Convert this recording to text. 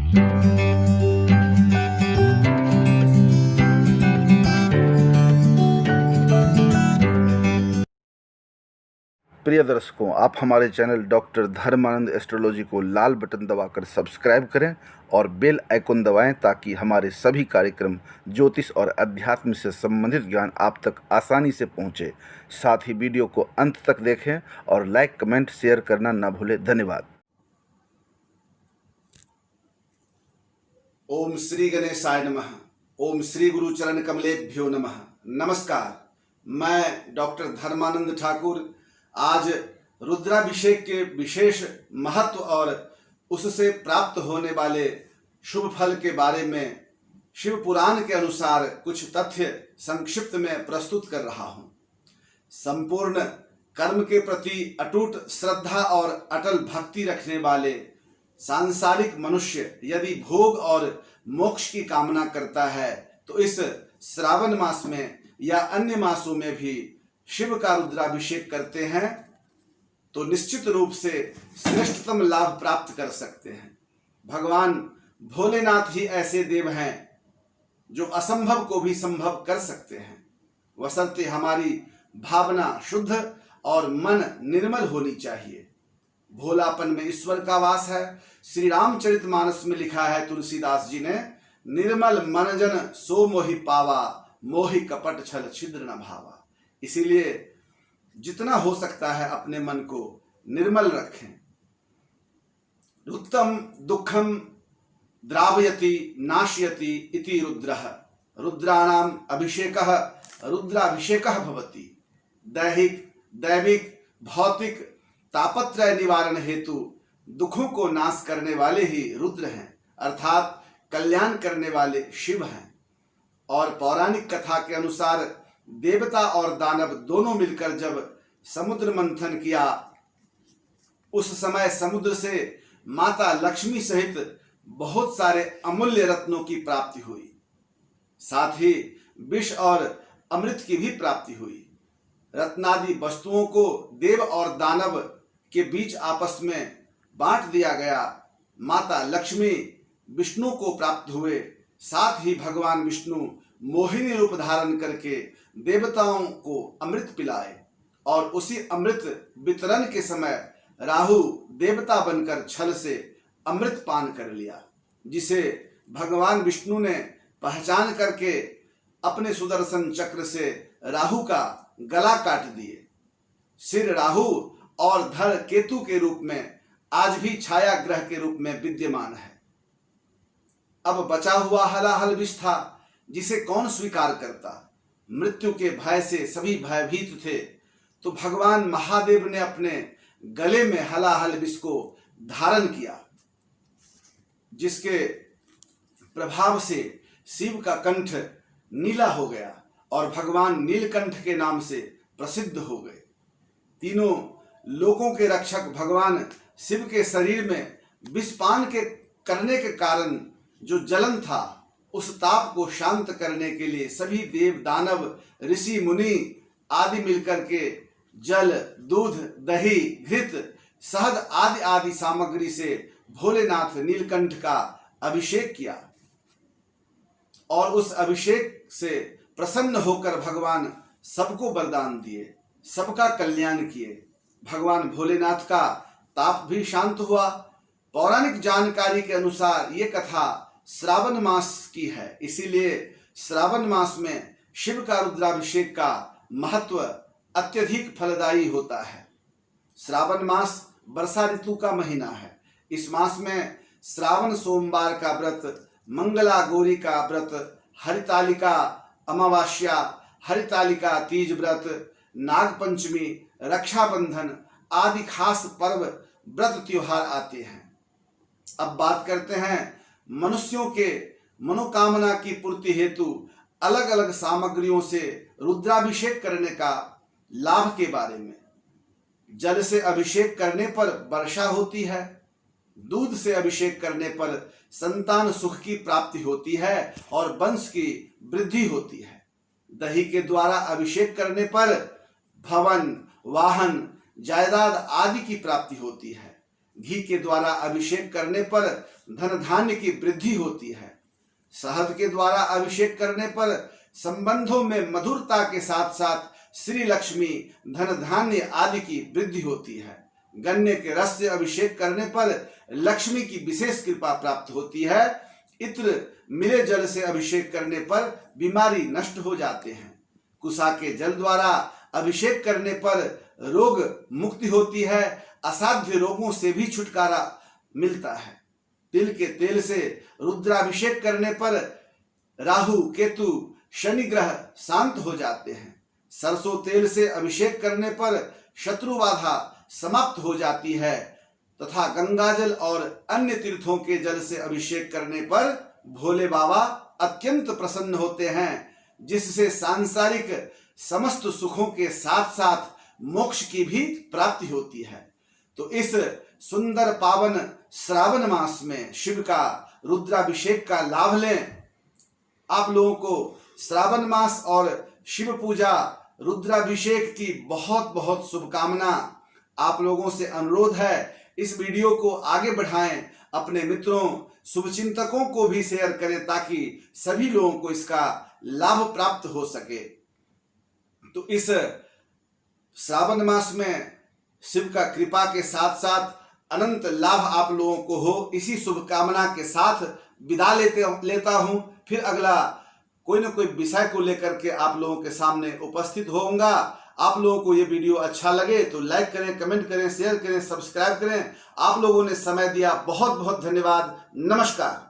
प्रिय दर्शकों, आप हमारे चैनल डॉक्टर धर्मानंद एस्ट्रोलॉजी को लाल बटन दबाकर सब्सक्राइब करें और बेल आइकन दबाएं ताकि हमारे सभी कार्यक्रम ज्योतिष और अध्यात्म से संबंधित ज्ञान आप तक आसानी से पहुंचे। साथ ही वीडियो को अंत तक देखें और लाइक, कमेंट, शेयर करना न भूलें। धन्यवाद। ओम श्री गणेशाय नमः। ओम श्री गुरु चरण कमलेभ्यो नमः। नमस्कार, मैं डॉक्टर धर्मानंद ठाकुर आज रुद्राभिषेक के विशेष महत्व और उससे प्राप्त होने वाले शुभ फल के बारे में शिव पुराण के अनुसार कुछ तथ्य संक्षिप्त में प्रस्तुत कर रहा हूं। संपूर्ण कर्म के प्रति अटूट श्रद्धा और अटल भक्ति रखने वाले सांसारिक मनुष्य यदि भोग और मोक्ष की कामना करता है तो इस श्रावण मास में या अन्य मासों में भी शिव का रुद्राभिषेक करते हैं तो निश्चित रूप से श्रेष्ठतम लाभ प्राप्त कर सकते हैं। भगवान भोलेनाथ ही ऐसे देव हैं जो असंभव को भी संभव कर सकते हैं, बशर्ते हमारी भावना शुद्ध और मन निर्मल होनी चाहिए। भोलापन में ईश्वर का वास है। श्री रामचरितमानस में लिखा है तुलसीदास जी ने, निर्मल मन जन सो मोहि पावा, मोहि कपट छल छिद्र न भावा। इसीलिए जितना हो सकता है अपने मन को निर्मल रखें। रुत्तम दुखम द्रावयति नाशयति इति रुद्रः, रुद्राणाम अभिषेकः रुद्राभिषेकः भवति। दैहिक, दैविक, भौतिक तापत्रय निवारण हेतु दुखों को नाश करने वाले ही रुद्र हैं, अर्थात कल्याण करने वाले शिव हैं। और पौराणिक कथा के अनुसार देवता और दानव दोनों मिलकर जब समुद्र मंथन किया, उस समय समुद्र से माता लक्ष्मी सहित बहुत सारे अमूल्य रत्नों की प्राप्ति हुई। साथ ही विष और अमृत की भी प्राप्ति हुई। रत्नादि वस्तुओं को देव और दानव के बीच आपस में बांट दिया गया। माता लक्ष्मी विष्णु को प्राप्त हुए। साथ ही भगवान विष्णु मोहिनी रूप धारण करके देवताओं को अमृत पिलाए और उसी अमृत वितरण के समय राहु देवता बनकर छल से अमृत पान कर लिया, जिसे भगवान विष्णु ने पहचान करके अपने सुदर्शन चक्र से राहु का गला काट दिए। सिर राहु और धड़ केतु के रूप में आज भी छाया ग्रह के रूप में विद्यमान है। अब बचा हुआ हलाहल विष था, जिसे कौन स्वीकार करता। मृत्यु के भय से सभी भयभीत थे, तो भगवान महादेव ने अपने गले में हलाहल विष को धारण किया, जिसके प्रभाव से शिव का कंठ नीला हो गया और भगवान नीलकंठ के नाम से प्रसिद्ध हो गए। तीनों लोकों के रक्षक भगवान शिव के शरीर में विषपान के करने के कारण जो जलन था, उस ताप को शांत करने के लिए सभी देव, दानव, ऋषि, मुनि आदि मिलकर के जल, दूध, दही, घृत, शहद आदि आदि सामग्री से भोलेनाथ नीलकंठ का अभिषेक किया और उस अभिषेक से प्रसन्न होकर भगवान सबको वरदान दिए, सबका कल्याण किए। भगवान भोलेनाथ का ताप भी शांत हुआ। पौराणिक जानकारी के अनुसार ये कथा श्रावण मास की है, इसीलिए श्रावण मास में शिव का रुद्राभिषेक का महत्व अत्यधिक फलदायी होता है। श्रावण मास वर्षा ऋतु का महीना है। इस मास में श्रावण सोमवार का व्रत, मंगला गौरी का व्रत, हरितालिका अमावस्या, हरितालिका तीज व्रत, नागपंचमी, रक्षाबंधन आदि खास पर्व, व्रत त्योहार आते हैं। अब बात करते हैं मनुष्यों के मनोकामना की पूर्ति हेतु अलग अलग सामग्रियों से रुद्राभिषेक करने का लाभ के बारे में। जल से अभिषेक करने पर वर्षा होती है। दूध से अभिषेक करने पर संतान सुख की प्राप्ति होती है और वंश की वृद्धि होती है। दही के द्वारा अभिषेक करने पर भवन, वाहन, जायदाद आदि की प्राप्ति होती है। घी के द्वारा अभिषेक करने पर धन धान्य की वृद्धि होती है। शहद के द्वारा अभिषेक करने पर संबंधों में मधुरता के साथ साथ श्री लक्ष्मी, धन धान्य आदि की वृद्धि होती है। गन्ने के रस से अभिषेक करने पर लक्ष्मी की विशेष कृपा प्राप्त होती है। इत्र मिले जल से अभिषेक करने पर बीमारी नष्ट हो जाते हैं। कुशा के जल द्वारा अभिषेक करने पर रोग मुक्ति होती है। असाध्य रोगों से भी छुटकारा मिलता है। तिल के तेल से रुद्राभिषेक करने पर राहु, केतु, शनि ग्रह शांत हो जाते हैं। सरसों तेल से अभिषेक करने पर शत्रु बाधा समाप्त हो जाती है तथा गंगाजल और अन्य तीर्थों के जल से अभिषेक करने पर भोले बाबा अत्यंत प्रसन्न होते हैं, जिससे सांसारिक समस्त सुखों के साथ साथ मोक्ष की भी प्राप्ति होती है। तो इस सुंदर पावन श्रावण मास में शिव का रुद्राभिषेक का लाभ लें। आप लोगों को श्रावण मास और शिव पूजा रुद्राभिषेक की बहुत बहुत शुभकामना। आप लोगों से अनुरोध है, इस वीडियो को आगे बढ़ाएं, अपने मित्रों, शुभचिंतकों को भी शेयर करें ताकि सभी लोगों को इसका लाभ प्राप्त हो सके। तो इस श्रावण मास में शिव का कृपा के साथ साथ अनंत लाभ आप लोगों को हो, इसी शुभकामना के साथ विदा लेता हूं। फिर अगला कोई ना कोई विषय को लेकर के आप लोगों के सामने उपस्थित होऊंगा। आप लोगों को ये वीडियो अच्छा लगे तो लाइक करें, कमेंट करें, शेयर करें, सब्सक्राइब करें। आप लोगों ने समय दिया, बहुत बहुत धन्यवाद। नमस्कार।